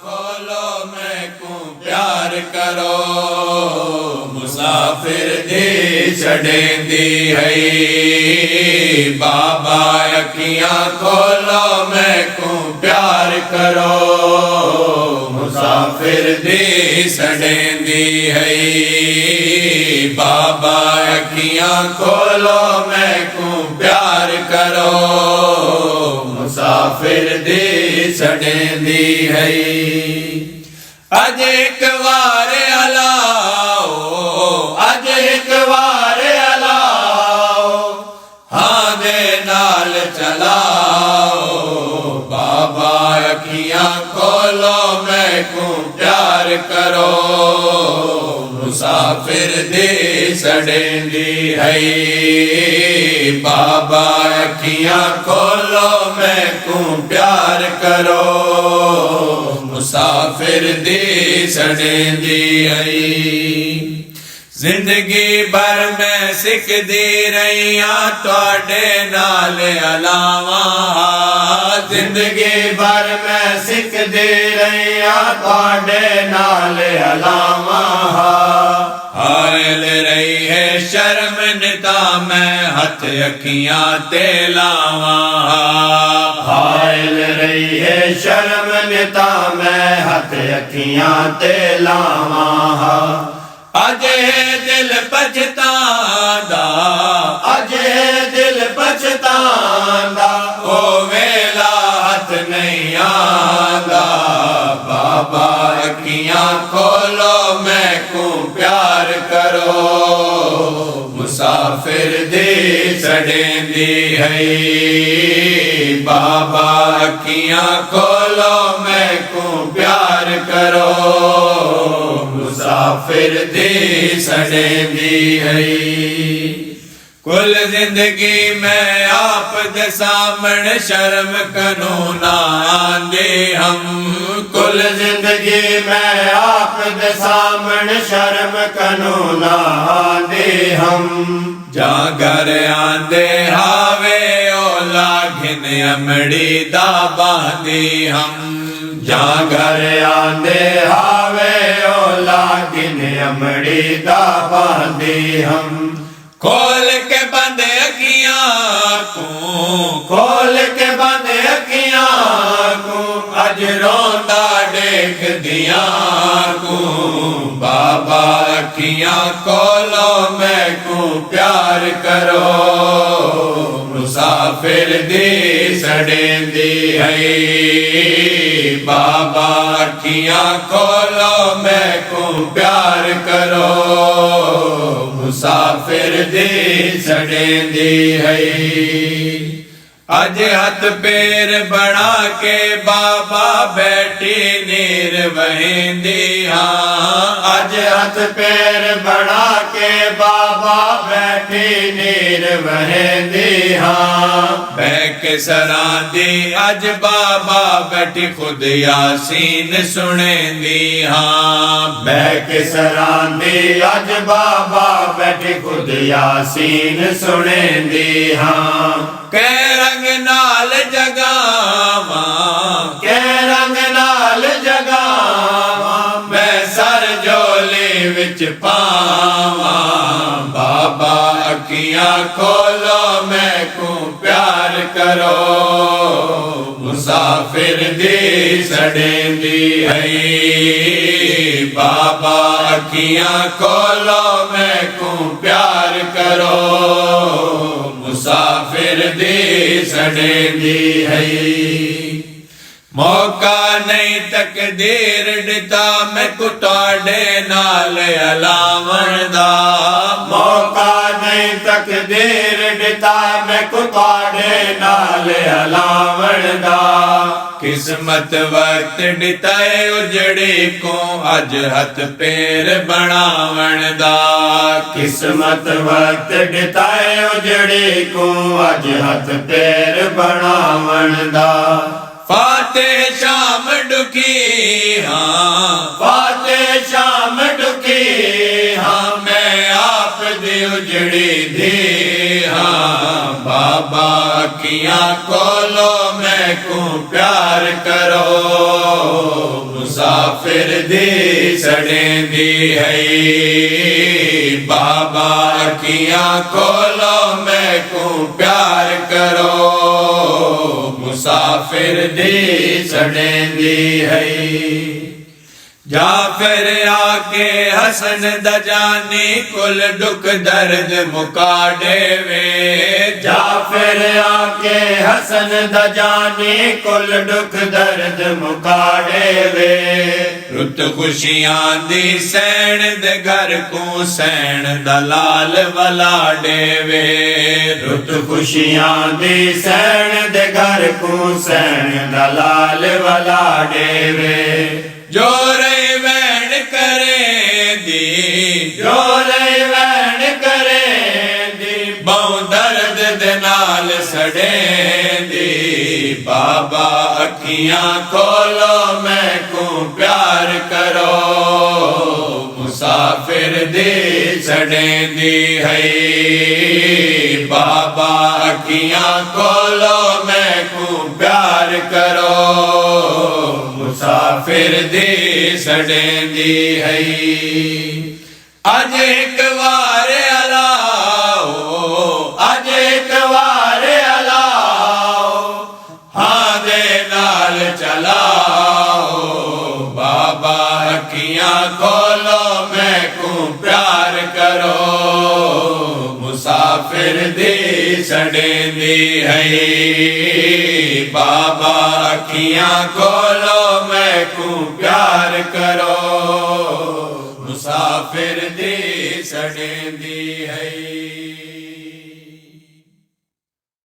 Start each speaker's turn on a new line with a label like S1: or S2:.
S1: खोलो मैं को प्यार करो मुसाफिर दी छड़ेंदी है बाबा अखियां खोलो मैं को प्यार करो मुसाफिर दी छड़ेंदी है बाबा अखियां खोलो मैं को प्यार करो मुसाफिर दी छड़ेंदी है अज एक बार अलाओ अज एक बार अलाओ हाँ दे नाल चलाओ बाबा अखियां खोलो मैं को प्यार करो मुसाफिर दी छड़ेंदी है बाबा अखियां खोलो मैं को प्यार करो मुसाफिर दी छड़ेंदी है जिंदगी भर मैं सिखदी रहिया तुहाडे नाल अलावा जिंदगी भर मैं सिखदी रहिया तुहाडे नाल अलावा हायल रही है शर्म निता मैं हथ अखियां ते लावा हायल रही है शर्म निता मैं हथ अखियां ते लावा अजे दिल पछतांदा अजे दिल पछतांदा ओ वेला हथ नहीं आंदा बाबा अखियां खोलो मैं को प्यार करो मुसाफिर दी छड़ेंदी है बाबा अखियां खोलो मैं को प्यार करो मुसाफिर दी छड़ेंदी है कुल जिंदगी मैं आप दे सामने शर्म कानून आंदे हम कुल जिंदगी मैं आप दे सामने शर्म कानून आंदे हम जा घर आंदे हावे ओ लागिन अमड़ी दा बांदी हम जा घर आंदे हावे ओ लागिन अमड़ी दा बांदी हम खोल के बंद अखियां को खोल के बंद अखियां को अज रोंदा देख दिया को बाबा अखियां खोलो मैं को प्यार करो मुसाफिर दी छड़ेंदी है बाबा अखियां खोलो मैं को प्यार करो मुसाफिर दी छड़ेंदी है अज हथ पैर बढ़ा के बाबा बैठी नीर वहेंदी हाँ अज हथ पैर बढ़ा के बाबा बैठी नीर वहेंदी हाँ बैक सरांदी अज बाबा बैठी खुद यासीन सुनेंदी हाँ बैक सरांदी अज बाबा बैठी खुद यासीन सुनेंदी हाँ कै रंग नाल जगावा कै रंग नाल जगावा मैं सर जोली विच पावा बाबा अखियां खोलो मैं को प्यार करो मुसाफिर दी छड़ेंदी है बाबा अखियां खोलो मैं को प्यार करो मुसाफिर दी छड़ेंदी है मौका नहीं तकदीर दिता मैं को तुहाडे नाल अलावण दा मौका नहीं तकदीर दिता मैं को तुहाडे नाल अलावण दा किस्मत वक्त दिताए उजड़ी को अज हथ पैर बनावण दा किस्मत वक्त दिताए उजड़ी को अज हथ पैर बनावण दा फातेह शाम डुकी हाँ फातेह शाम डुकी हाँ मैं आप दी उजड़ी दी हाँ बाबा अखियां खोलो मैं को प्यार करो मुसाफिर दी सड़ेंदी है। बाबा अखियां खोलो मैं को प्यार करो, मुसाफिर दी सड़ेंदी है। जाफिर आके हसन दजानी कुल दुख दर्द मुका देवे,
S2: जाफिर आके हसन दजानी कुल दुख दर्द मुका देवे।
S1: रुत खुशियां दी सैन दे घर को सैन दलाल वला देवे,
S2: रुत खुशियां दी सैन दे घर को सैन दलाल वला देवे।
S1: जो रही वैन करे दी,
S2: जो रही वैन करे दी,
S1: बहु दर्द दे नाल सड़े दी। बाबा अखियां खोलो मैं को प्यार करो, मुसाफिर दी सड़ेंदी है। बाबा अखियां खोलो मैं को प्यार करो, मुसाफिर दी सड़ेंदी है। अज एक बार अलाओ,
S2: अज एक बार अलाओ,
S1: हाँ दे नाल चलाओ। बाबा अखियां खोलो मैं को प्यार करो, मुसाफिर दी सड़ेंदी है। बाबा अखियां खोलो मैं को प्यार करो, मुसाफिर दी सड़ेंदी है।